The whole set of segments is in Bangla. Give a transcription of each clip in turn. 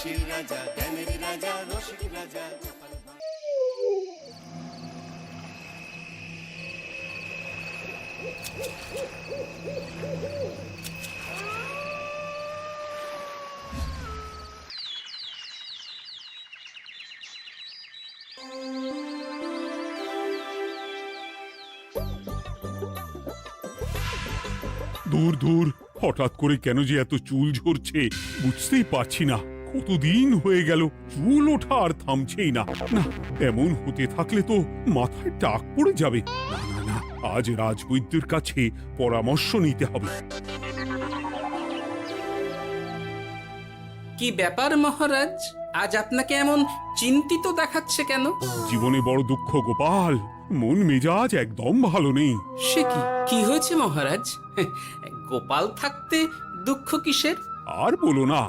হাসির রাজা, জ্ঞানের রাজা, রসিক রাজা। দূর দূর, হঠাৎ করে কেন যে এত চুল ঝরছে বুঝতেই পারছি না। কতদিন হয়ে গেল চুল ওঠা আর থামছেই না। না, এমন হতে থাকলে তো মাথায় টাক পড়ে যাবে। না না না, আজ রাজবৈদ্যের কাছে পরামর্শ নিতে হবে। কি ব্যাপার মহারাজ, আজ আপনাকে এমন চিন্তিত দেখাচ্ছে কেন? জীবনে বড় দুঃখ গোপাল, মন মেজাজ একদম ভালো নেই। সে কি, কি হয়েছে মহারাজ? গোপাল থাকতে দুঃখ কিসের? আর বলো না,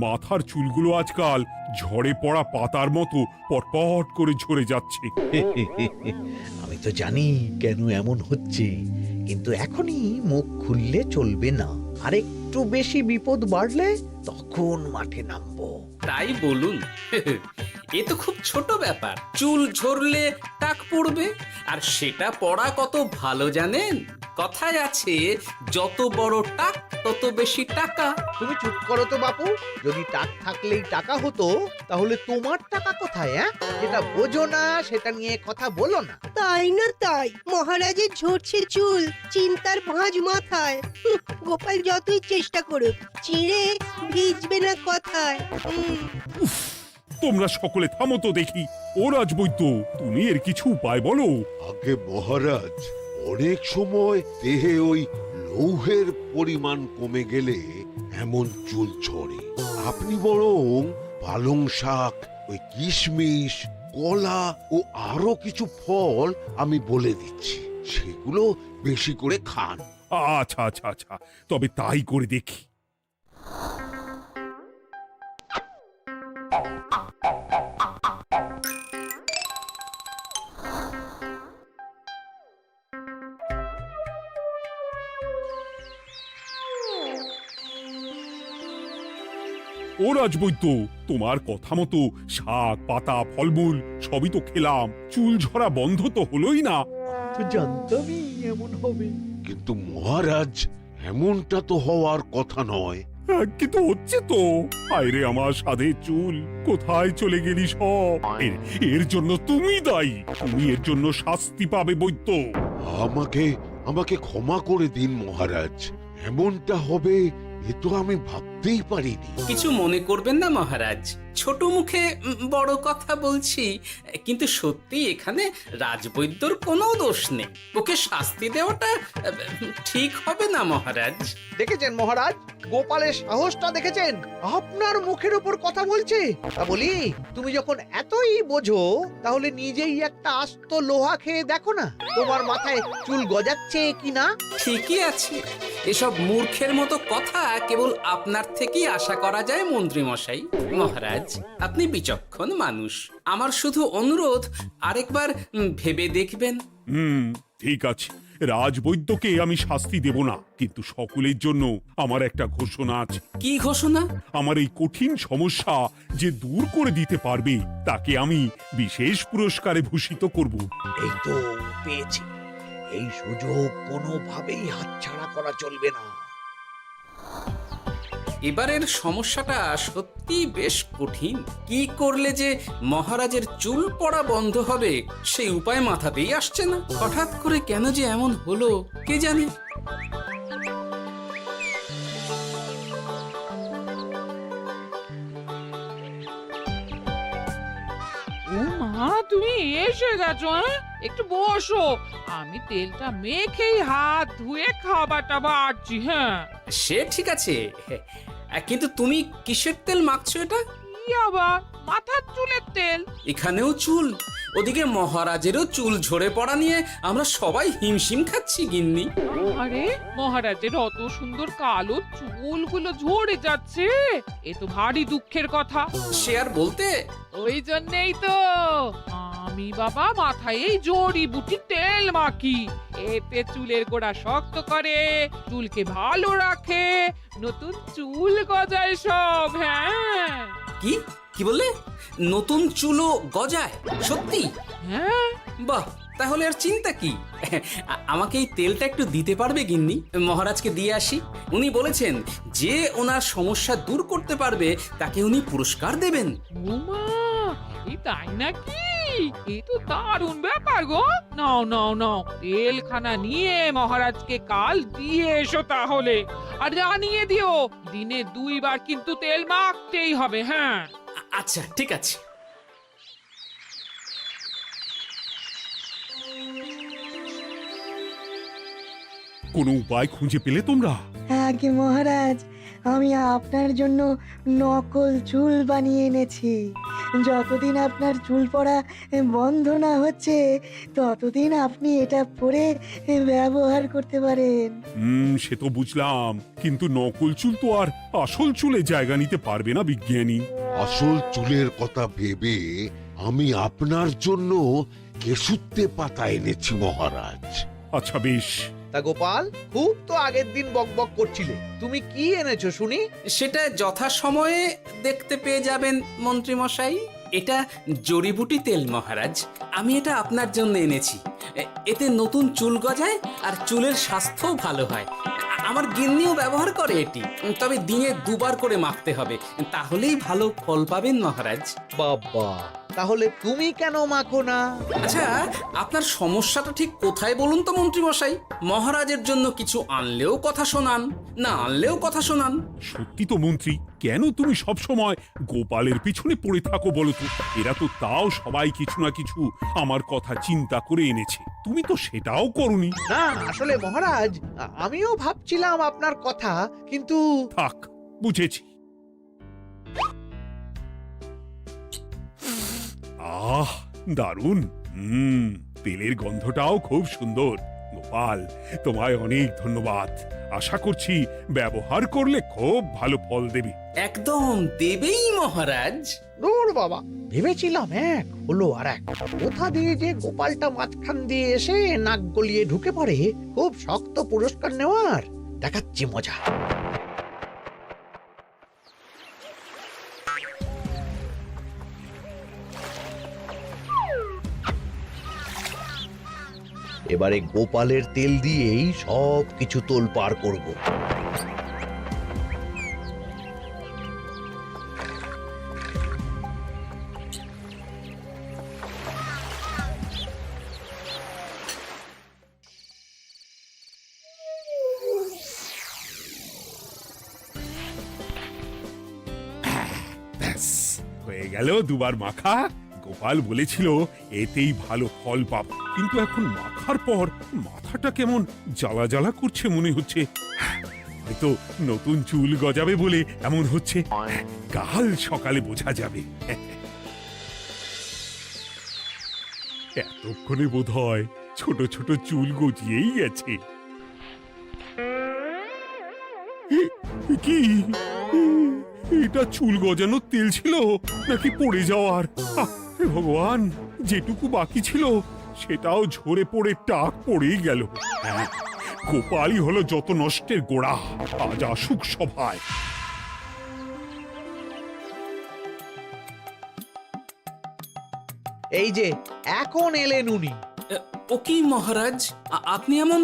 মাথার চুলগুলো আজকাল ঝড়ে পড়া পাতার মতো পটপট করে ঝরে যাচ্ছে। আমি তো জানি কেন এমন হচ্ছে, কিন্তু এখনই মুখ খুললে চলবে না। আর একটু বেশি বিপদ বাড়লে তখন মাঠে নামবো। তাই বলুন। এ তো খুব ছোট ব্যাপার। চুল ঝরলে টাক পড়বে, আর সেটা পড়া কত ভালো জানেন? কথায় আছে, যত বড় টাক তত বেশি টাকা। তুমি চুপ করো তো বাপু। যদি টাক থাকলেই টাকা হতো, তাহলে তোমার টাকা কোথায়? যেটা বোঝো না সেটা নিয়ে কথা বলো না। তাই না তাই, মহারাজের ঝরছে চুল, চিন্তার ভাঁজ মাথায়। গোপাল যতই চেষ্টা করুক, চিড়ে ভিজবে না কথায়। তোমরা সকলে থামো তো দেখি। ও রাজবৈদ্য, তুমি এর কিছু উপায় বলো। আগে মহারাজ, অনেক সময় দেহে ওই লৌহের পরিমাণ কমে গেলে এমন চুল ঝরে। আপনি বরং পালং শাক, ওই কিশমিশ, কলা ও আরো কিছু ফল আমি বলে দিচ্ছি, সেগুলো বেশি করে খান। আচ্ছা আচ্ছা আচ্ছা, তবে তাই করে দেখি। ও রাজবৈদ্য, তোমার কথা মতো শাক পাতা ফলমূল সবই তো খেলাম, চুল ঝরা বন্ধ তো হলোই না। তো জানতামই এমন হবে। কিন্তু মহারাজ, এমনটা তো হওয়ার কথা নয়। কিন্তু হচ্ছে তো। আরে আমার সাধে চুল, কোথায় চলে গেলি সব? এর জন্য তুমি দায়ী। তুমি এর জন্য শাস্তি পাবে বৈদ্য। আমাকে আমাকে ক্ষমা করে দিন মহারাজ। এমনটা হবে এ তো আমি ভাবতেই পারিনি। কিছু মনে করবেন না মহারাজ, ছোট মুখে বড় কথা বলছি। কিন্তু সত্যি এখানে রাজবৈদ্যর কোনো দোষ নেই। ওকে শাস্তি দেওয়াটা ঠিক হবে না মহারাজ। দেখেছেন মহারাজ, গোপালের সাহসটা দেখেছেন? আপনার মুখের উপর কথা বলছে। তা বলি, তুমি যখন এতই বোঝো, তাহলে নিজেই একটা আস্ত লোহা খেয়ে দেখো না, তোমার মাথায় চুল গজাচ্ছে কিনা। ঠিকই আছে, এসব মূর্খের মতো কথা কেবল আপনার থেকেই আশা করা যায় মন্ত্রী মশাই। মহারাজ, আপনি বিচক্ষণ মানুষ। আমার শুধু অনুরোধ, আরেকবার ভেবে দেখবেন। ঠিক আছে, রাজবৈদ্যকে আমি শাস্তি দেব না, কিন্তু সকলের জন্য আমার একটা ঘোষণা আছে। কি ঘোষণা? আমার এই কঠিন সমস্যা যে দূর করে দিতে পারবে, তাকে আমি বিশেষ পুরস্কারে ভূষিত করব। এই তো পেয়েছি। এই সুযোগ কোনোভাবেই হাতছাড়া করা চলবে না। এবারের সমস্যাটা সত্যি বেশ কঠিন। কি করলে যে মহারাজের চুল পড়া বন্ধ হবে সেই উপায় মাথাতেই আসছে না। হঠাৎ করে কেন যে এমন হলো কে জানে। ও মা, তুমি এসে গেছো? একটু বসো, আমি তেলটা মেখেই হাত ধুয়ে খাবারটা বাড়ছি। হ্যাঁ, সে ঠিক আছে, কিন্তু তুমি কিসের তেল মাখছো এটা? কি আবার মাথার চুলের তেল? এখানেও চুল, ওদিকে মহারাজেরও চুল ঝরে পড়া নিয়ে আমরা সবাই হিমশিম খাচ্ছি গিন্নি। আরে, মহারাজের অত সুন্দর কালো চুলগুলো ঝরে যাচ্ছে, এ তো ভারী দুঃখের কথা। সে আর বলতে। ওই জন্যই তো আমি বাবা মাথায় এই জড়িবুটি তেল মাখি, এতে চুলের গোড়া শক্ত করে, চুলকে ভালো রাখে, নতুন চুল গজায় সব। হ্যাঁ কি কি বললে? নতুন চুলও গজায়? সত্যি? হ্যাঁ, বাহ, তাহলে আর চিন্তা কি? আমাকে এই তেলটা একটু দিতে পারবে গিন্নি? মহারাজকে দিয়ে আসি। উনি বলেছেন যে ওনার সমস্যা দূর করতে পারবে তাকে উনি পুরস্কার দেবেন। ওমা, এই তাই নাকি? এ তো দারুণ ব্যাপার গো। নাও নাও নাও, তেলখানা নিয়ে মহারাজকে কাল দিয়ে এসো তাহলে। আর জানিয়ে দিও, দিনে 2 বার কিন্তু তেল মাখতেই হবে। হ্যাঁ, আচ্ছা, ঠিক আছে। কোনো উপায় খুঁজে পেলে তোমরা? আগে মহারাজ, আমি আপনার জন্য নকল চুল বানিয়ে এনেছি। যতদিন আপনার চুল পড়া বন্ধ না হচ্ছে ততদিন আপনি এটা পরে ব্যবহার করতে পারেন। সে তো বুঝলাম, কিন্তু নকল চুল তো আর আসল চুলে জায়গা নিতে পারবে না বিজ্ঞানী। আসল চুলের কথা ভেবে আমি আপনার জন্য কেশুত্তে পাতা এনেছি মহারাজ। আচ্ছা বেশ। তা গোপাল, খুব তো আগের দিন বকবক করছিলে, তুমি কি এনেছো শুনি? সেটা যথাসময়ে দেখতে পেয়ে যাবেন মন্ত্রী মশাই। এটা জড়িবুটি তেল মহারাজ, আমি এটা আপনার জন্য এনেছি। এতে নতুন চুল গজায় আর চুলের স্বাস্থ্যও ভালো হয়। আমার গিন্নিও ব্যবহার করে এটি, তবে দিনে 2 বার করে মাখতে হবে, তাহলেই ভালো ফল পাবেন মহারাজ। বাবা, তাহলে তুমি কেন মাখো না? আচ্ছা, আপনার সমস্যাটা ঠিক কোথায় বলুন তো মন্ত্রী মশাই? মহারাজের জন্য কিছু আনলেও কথা শোনান, না আনলেও কথা শোনান। সত্যি তো মন্ত্রী, কেন তুমি সব সময় গোপালের পিছনে পড়ে থাকো বলো তো? এরা তো তাও সবাই কিছু না কিছু আমার কথা চিন্তা করে এনেছে, তুমি তো সেটাও করনি। না, আসলে মহারাজ, আমিও ভাবছিলাম আপনার কথা, কিন্তু থাক, বুঝেছি। আহ, দারুণ। তেলের গন্ধটাও খুব সুন্দর। গোপাল, তোমায় অনেক ধন্যবাদ। আশা করছি ব্যবহার করলে খুব ভালো ফল দেবে। একদম দেবেই মহারাজ। দূর বাবা, ভেবেছিলাম এক, হলো আর এক। কোথা দিয়ে যে গোপালটা মাঝখান দিয়ে এসে নাক গলিয়ে ঢুকে পড়ে, খুব শক্ত পুরস্কার নেওয়ার। দেখাচ্ছি মজা। এবারে গোপালের তেল দিয়েই সব কিছু তোলপাড় করব। ব্যাস, হয়ে গেল 2 বার মাখা। গোপাল বলেছিল এতেই ভালো ফল পাব, কিন্তু এখন মাখার পর মাথাটা কেমন জ্বালা জ্বালা করছে মনে হচ্ছে। হয়তো নতুন চুল গজাবে বলে এমন হচ্ছে। কাল সকালে বোঝা যাবে। এতক্ষণে বোধহয় ছোট ছোট চুল গজিয়েই গেছে। কি এটা চুল গজানোর তেল ছিল নাকি পড়ে যাওয়ার? হে ভগবান, যেটুকু বাকি ছিল সেটাও ঝরে পড়ে টাক পড়েই গেল। হ্যাঁ, গোপালই হলো যত নষ্টের গোড়া। আজ আসুক সভায়। এই যে এখন এলেন উনি। ও কি মহারাজ, আপনি এমন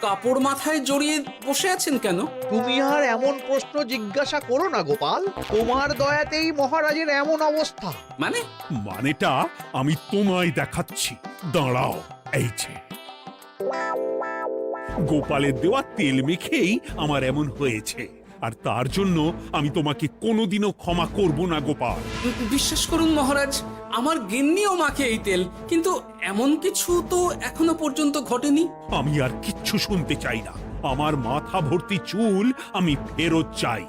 কাপড় মাথায় জড়িয়ে বসে আছেন কেন? তুমি আর এমন প্রশ্ন জিজ্ঞাসা করো না গোপাল, তোমার দয়াতেই মহারাজের এমন অবস্থা। মানেটা আমি তোমায় দেখাচ্ছি, দাঁড়াও। এই যে গোপালের দেওয়া তেল মেখেই আমার এমন হয়েছে, আর তার জন্য আমি তোমাকে কোনোদিনও ক্ষমা করব না গোপাল। বিশ্বাস করুন মহারাজ, আমার গিন্নিও মাখে এই তেল, কিন্তু এমন কিছু তো এখনো পর্যন্ত ঘটেনি। আমি আর কিচ্ছু শুনতে চাই না। আমার মাথা ভর্তি চুল আমি ফেরত চাই।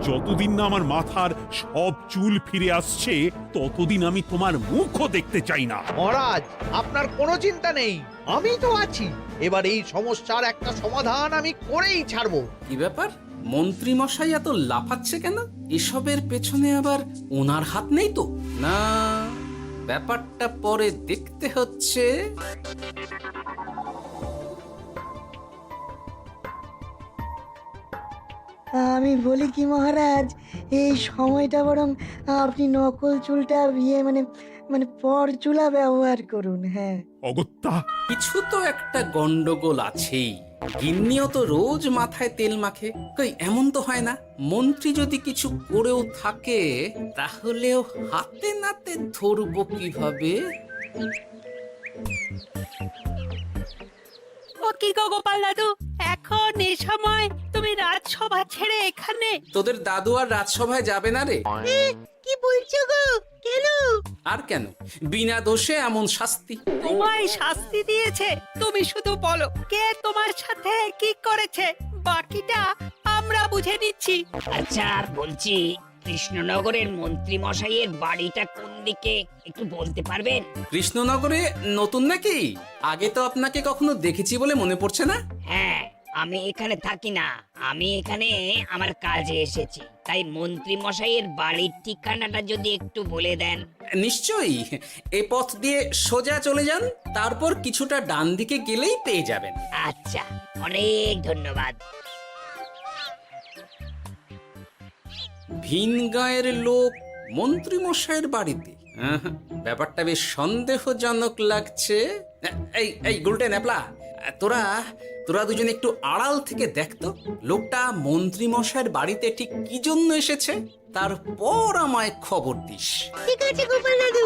যতদিন না আমার মাথার সব চুল ফিরে আসছে ততদিন আমি তোমার মুখও দেখতে চাই না। মহারাজ, আপনার কোনো চিন্তা নেই, আমি তো আছি। এবার এই সমস্যার একটা সমাধান আমি করেই ছাড়বো। কি ব্যাপার, মন্ত্রী মশাই এত লাফাচ্ছে কেন? এসবের পেছনে আবার ওনার হাত নেই তো? না, ব্যাপারটা পরে দেখতে হচ্ছে। আমি বলি কি মহারাজ, এই সময়টা বরং আপনি নকল চুলটা মানে মানে পরচুলা ব্যবহার করুন। হ্যাঁ, অগত্যা কিছু তো একটা গন্ডগোল আছেই। গিন্নিও তো রোজ মাথায় তেল মাখে, কই এমন তো হয় না। মন্ত্রী যদি কিছু করেও থাকে তাহলেও হাতে নাতে ধরবো কিভাবে? ও কি গো গোপাল দাদু, এখন এই সময় তুমি রাজসভা ছেড়ে এখানে? তোদের দাদু আর রাজসভায় যাবে না রে? কি বলছো গো? কেন? আর কেন, বিনা দোষে এমন শাস্তি। তোমায় শাস্তি দিয়েছে? তুমি শুধু বলো কে তোমার সাথে কি করেছে, বাকিটা আমরা বুঝে নিচ্ছি। আচ্ছা বলছি, কৃষ্ণনগরের মন্ত্রী মশাইয়ের বাড়িটা কোন দিকে একটু বলতে পারবেন? কৃষ্ণনগরে নতুন নাকি? আগে তো আপনাকে কখনো দেখেছি বলে মনে পড়ছে না। হ্যাঁ, আমি এখানে থাকি না, আমি এখানে আমার কাজে এসেছি, তাই মন্ত্রী মশাইয়ের বাড়ির ঠিকানাটা যদি একটু বলে দেন। নিশ্চয়ই, এ পথ দিয়ে সোজা চলে যান, তারপর কিছুটা ডান দিকে গেলেই পেয়ে যাবেন। আচ্ছা, অনেক ধন্যবাদ। ভিন গাঁয়ের লোক মন্ত্রী মশাইয়ের বাড়িতে? ব্যাপারটা বেশ সন্দেহজনক লাগছে। এই এই গুলটে ন্যাপলা, তোরা তোরা দুজন একটু আড়াল থেকে দেখতো লোকটা মন্ত্রী মশাইয়ের বাড়িতে ঠিক কি জন্য এসেছে, তারপর আমায় খবর দিস। ঠিক আছে গোপাল দাদু।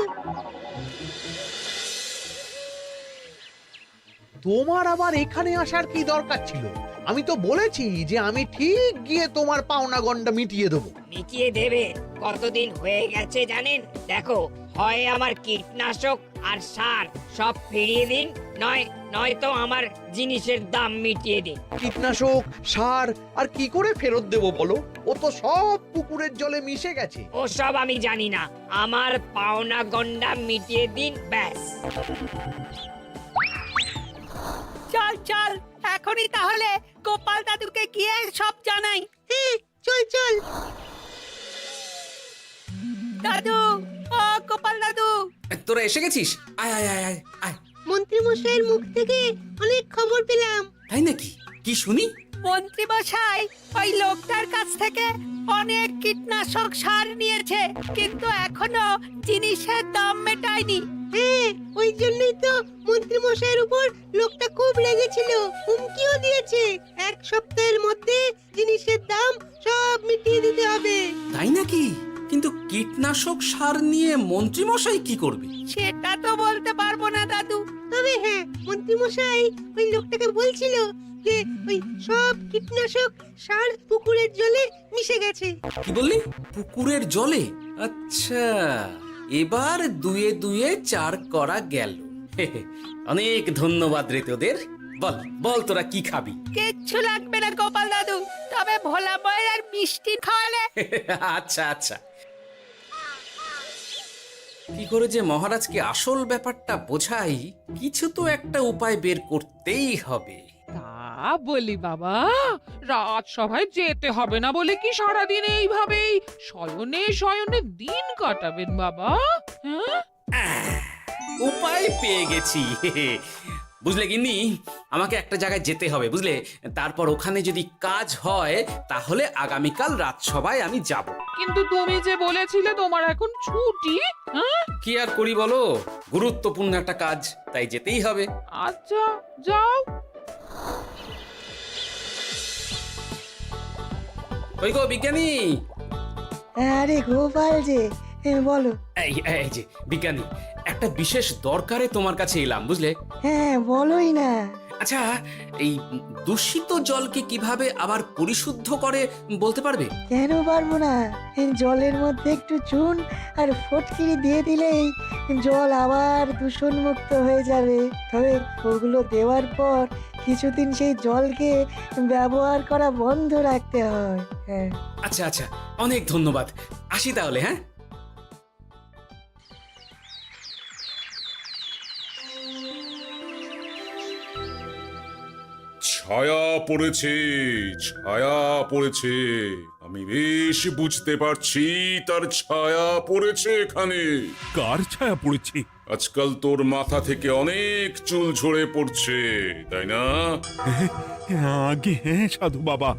তোমার আবার এখানে আসার কি দরকার ছিল? আমি তো বলেছি যে আমি ঠিক গিয়ে তোমার পাওনা গন্ডা মিটিয়ে দেবো। মিটিয়ে দেবে? কতদিন হয়ে গেছে জানেন? দেখো, হয় আমার কীটনাশক আর সার সব ফিরিয়ে দিন, নয়তো আমার জিনিসের দাম মিটিয়ে দিন। কীটনাশক, সার আর কি করে ফেরত দেবো বলো? ও তো সব পুকুরের জলে মিশে গেছে। ওসব আমি জানি না, আমার পাওনা গন্ডা মিটিয়ে দিন, ব্যাস। চল চল, এখনই তাহলে গোপাল দাদুকে গিয়ে সব জানাই। হ্যাঁ, চল চল। দাদু, ও গোপাল দাদু, তোরা এসে গেছিস? আয় আয় আয় আয় আয়। মন্ত্রী মশাইয়ের মুখ থেকে অনেক খবর পেলাম। তাই নাকি? কি শুনি? মন্ত্রী মশাই ওই লোকটার কাছ থেকে অনেক কীটনাশক সার নিয়েছে, কিন্তু এখনো জিনিসের দাম মেটায়নি। হ্যাঁ, ওই জন্যই তো মন্ত্রী মশাইয়ের উপর লোকটা খুব রেগেছিল, হুমকিও দিয়েছে এক সপ্তাহের মধ্যে জিনিসের দাম সব মিটিয়ে দিতে হবে। তাই নাকি? কিন্তু কীটনাশক সার নিয়ে মন্ত্রী মশাই কি করবে? সেটা তো বলতে পারবো না দাদু, তবে হ্যাঁ, মন্ত্রী মশাই ওই লোকটাকে বলছিল যে ওই সব কীটনাশক সার পুকুরের জলে মিশে গেছে। কি বললি? পুকুরের জলে? আচ্ছা, এবার দুয়ে দুয়ে চার করা গেল। অনেক ধন্যবাদ রে তোদের। বল বল, তোরা কি খাবি? কিচ্ছু লাগবে না গোপাল দাদু, তবে ভোলা বয়ের আর মিষ্টি খাওয়ালে। আচ্ছা আচ্ছা। কি করে যে মহারাজকে আসল ব্যাপারটা বোঝাই, কিছু তো একটা উপায় বের করতেই হবে। তা বলি বাবা, রাজসভায় যেতে হবে না বলে কি সারাদিন এইভাবেই শয়নে শয়নে দিন কাটাবেন বাবা? হ্যাঁ, উপায় পেয়ে গেছি। বুঝলে গিন্নি, আমাকে একটা জায়গায় যেতে হবে, বুঝলে? তারপর ওখানে যদি কাজ হয় তাহলে আগামীকাল রাজসভায় আমি যাব। কিন্তু তুমি যে বলেছিলে তোমার এখন ছুটি। হ্যাঁ, কি আর করি বলো, গুরুত্বপূর্ণ একটা কাজ, তাই যেতেই হবে। আচ্ছা যাও। ওই গো বিজ্ঞানী, আরে গোপাল যে, বলো। এই এই যে বিজ্ঞানী, একটা বিশেষ দরকারে তোমার কাছে এলাম, বুঝলে? হ্যাঁ, বলোই না। আচ্ছা, এই দূষিত জলকে কিভাবে আবার পরিশুদ্ধ করে বলতে পারবে? কেন পারবো না? জলের মধ্যে একটু চুন আর ফটকিরি দিয়ে দিলেই জল আবার দূষণমুক্ত হয়ে যাবে। তবে ওগুলো দেওয়ার পর কিছুদিন সেই জলকে ব্যবহার করা বন্ধ রাখতে হয়। হ্যাঁ, আচ্ছা আচ্ছা, অনেক ধন্যবাদ, আসি তাহলে। হ্যাঁ, ছায়া পড়েছে, ছায়া পড়েছে। আমি বেশ বুঝতে পারছি তার ছায়া পড়েছে এখানে। কার ছায়া পড়েছে? আজকাল তোর মাথা থেকে অনেক চুল ঝরে পড়ছে, তাই না? আগে হ্যাঁ সাধু বাবা,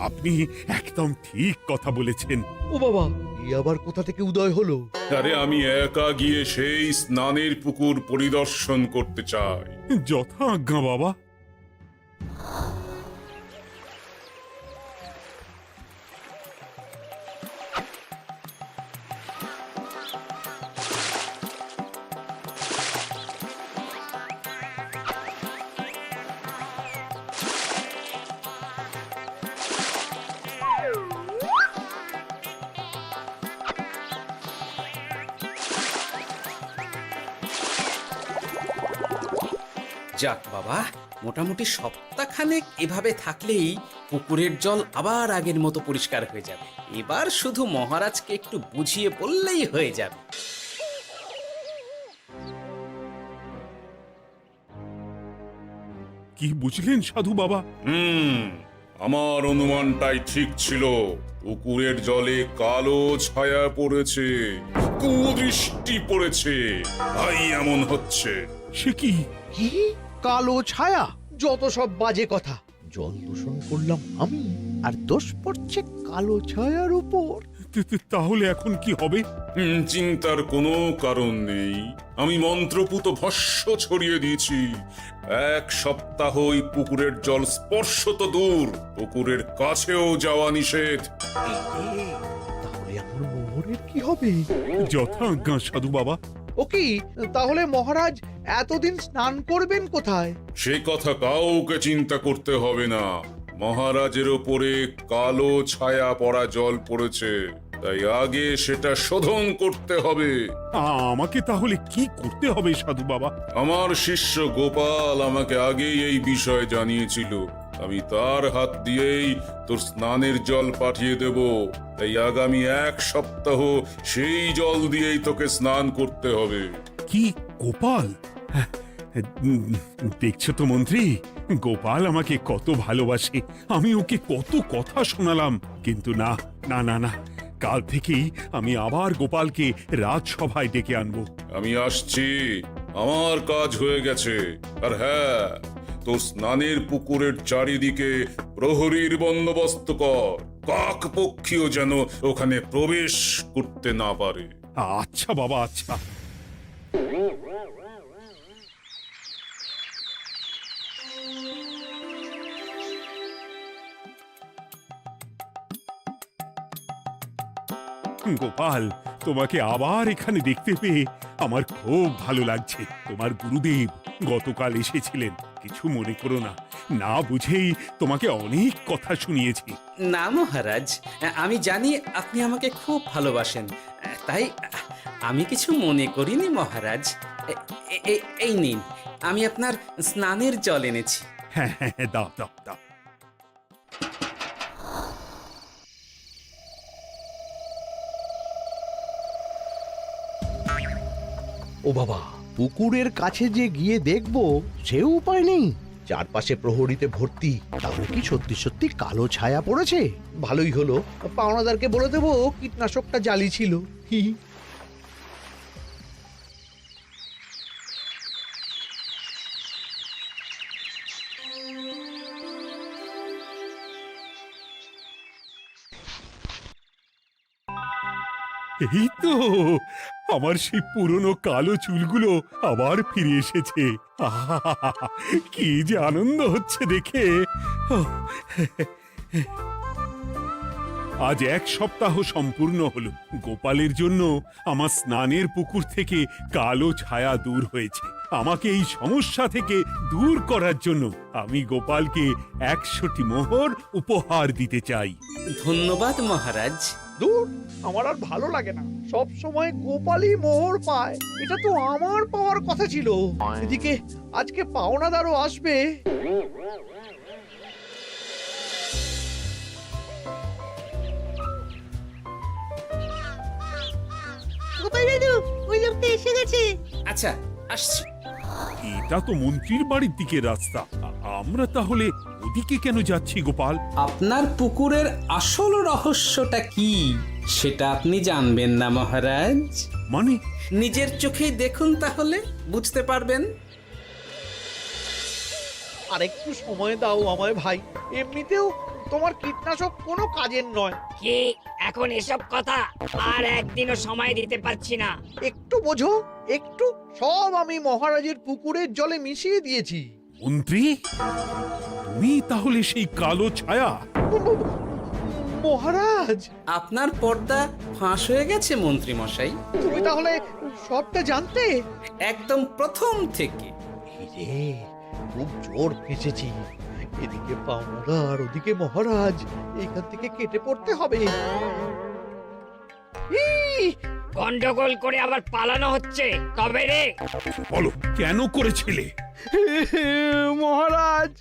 আপনি একদম ঠিক কথা বলেছেন। ও বাবা, এই আবার কোথা থেকে উদয় হলো? আরে আমি একা গিয়ে সেই স্নানের পুকুর পরিদর্শন করতে চাই। যথা আজ্ঞা বাবা। যাক বাবা, মোটামুটি সপ্তাহখানেক এভাবে থাকলেই পুকুরের জল আবার আগের মতো পরিষ্কার হয়ে যাবে। এবার শুধু মহারাজকে একটু বুঝিয়ে বললেই হয়ে যাবে। কি বুঝলেন সাধু বাবা? আমার অনুমানটাই ঠিক ছিল। পুকুরের জলে কালো ছায়া পড়েছে, কুদৃষ্টি পড়েছে, তাই এমন হচ্ছে। সে কি? কি কালো ছায়া? যত সব বাজে কথা। জল দূষণ করলাম আমি, আর দোষ পড়ছে কালো ছায়ার উপর। তাহলে এখন কি হবে? চিন্তার কোনো কারণ নেই। আমি মন্ত্রপুত ভস্য ছড়িয়ে দিয়েছি। 1 সপ্তাহ ওই পুকুরের জল স্পর্শ তো দূর, পুকুরের কাছেও যাওয়া নিষেধ। তাহলে আমার মোহরের কি হবে? যথা আজ্ঞা সাধু বাবা। ও কি, তাহলে মহারাজ এতদিন স্নান করবেন কোথায়? সে কথা কাউকে চিন্তা করতে হবে না। মহারাজের ওপরে কালো ছায়া পড়া জল পড়েছে, তাই আগে সেটা শোধন করতে হবে। আমাকে তাহলে কি করতে হবে সাধু বাবা? আমার শিষ্য গোপাল আমাকে আগেই এই বিষয় জানিয়েছিল। আমি তার হাত দিয়েই তোর স্নানের জল পাঠিয়ে দেব। তাই আগামী 1 সপ্তাহ সেই জল দিয়েই তোকে স্নান করতে হবে। কি গোপাল? দেখছো তো মন্ত্রী, গোপাল আমাকে কত ভালোবাসে। আমি ওকে কত কথা শোনালাম, কিন্তু না না না না, কাল থেকেই আমি আবার গোপালকে রাজসভায় ডেকে আনবো। আমি আসছি, আমার কাজ হয়ে গেছে। আর হ্যাঁ, তোর স্নানের পুকুরের চারিদিকে প্রহরীর বন্দোবস্ত কর। কাক পক্ষীও যেন ওখানে প্রবেশ করতে না পারে। আচ্ছা বাবা, আচ্ছা। গোপাল, তোমাকে আবার এখানে দেখতে পেয়ে আমার খুব ভালো লাগছে। তোমার গুরুদেব গতকাল এসেছিলেন, কিছু মনে করো না। না বুঝেই তোমাকে অনেক কথা শুনিয়েছি। না মহারাজ, আমি জানি আপনি আমাকে খুব ভালোবাসেন, তাই আমি কিছু মনে করিনি মহারাজ। এই নিন, আমি আপনার স্নানের জল এনেছি। হ্যাঁ হ্যাঁ, দাও দাও দাও। ও বাবা, পুকুরের কাছে যে গিয়ে দেখবো সে উপায় নেই। চারপাশে প্রহরীতে ভর্তি, তাহলে কি সত্যি সত্যি কালো ছায়া পড়েছে? ভালোই হলো, পাওনাদারকে বলে দেবো কীটনাশকটা জালি ছিল। হি হি। এই তো আমার সেই পুরনো কালো চুলগুলো আবার ফিরে এসেছে। আহা, কি যে আনন্দ হচ্ছে দেখে। আজ 1 সপ্তাহ সম্পূর্ণ হলো। গোপালের জন্য আমার স্নানের পুকুর থেকে কালো ছায়া দূর হয়েছে। আমাকে এই সমস্যা থেকে দূর করার জন্য আমি গোপালকে 100টি মোহর উপহার দিতে চাই। ধন্যবাদ মহারাজ। দূর, আমার আর ভালো লাগে না। সব সময় গোপালই মোহর পায়, এটা তো আমার পাওয়ার কথা ছিল। এদিকে আজকে পাওনাদারও আসবে। গোপাল দাদু, ওই লোকটা এসে গেছে। আচ্ছা, আসছি। এটা তো মন্ত্রীর বাড়ির দিকে রাস্তা। আমরা তাহলে ওদিকে কেন যাচ্ছি গোপাল? আপনার পুকুরের আসল রহস্যটা কি সেটা আপনি জানবেন না মহারাজ। মানে নিজের চোখেই দেখুন, তাহলে বুঝতে পারবেন। আর একটু সময় দাও আমায় ভাই, এমনিতেও তোমার কীটনাশক কোনো কাজের নয়। কি এখন এসব কথা? আর একদিনও সময় দিতে পারছি না। একটু বোঝো, একটু। সব আমি মহারাজের পুকুরের জলে মিশিয়ে দিয়েছি। মন্ত্রী, তুমি তাহলে সেই কালো ছায়া? মহারাজ, আপনার পর্দা ফাঁস হয়ে গেছে মন্ত্রী মশাই। তুমি তাহলে সবটা জানতে? একদম প্রথম থেকে। রে, খুব জোর ফেঁসেছি। এদিকে পাওনাদার, ওদিকে মহারাজ, এখান থেকে কেটে পড়তে হবে। গন্ডগোল করে আবার পালানো হচ্ছে তবে রে। বলো, কেন করেছিলে? মহারাজ,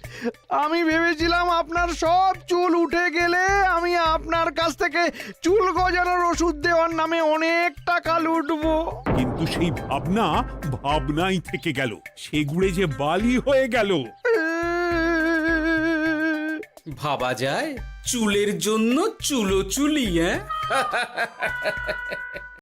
আমি ভেবেছিলাম আপনার সব চুল উঠে গেলে আমি আপনার কাছ থেকে চুল গজানোর ওষুধ দেওয়ার নামে অনেক টাকা লুটবো। কিন্তু সেই ভাবনা ভাবনাই থেকে গেল, সেগুড়ে যে বালি হয়ে গেল। ভাবা যায় চুলের জন্য চুলো চুলি, হ্যাঁ?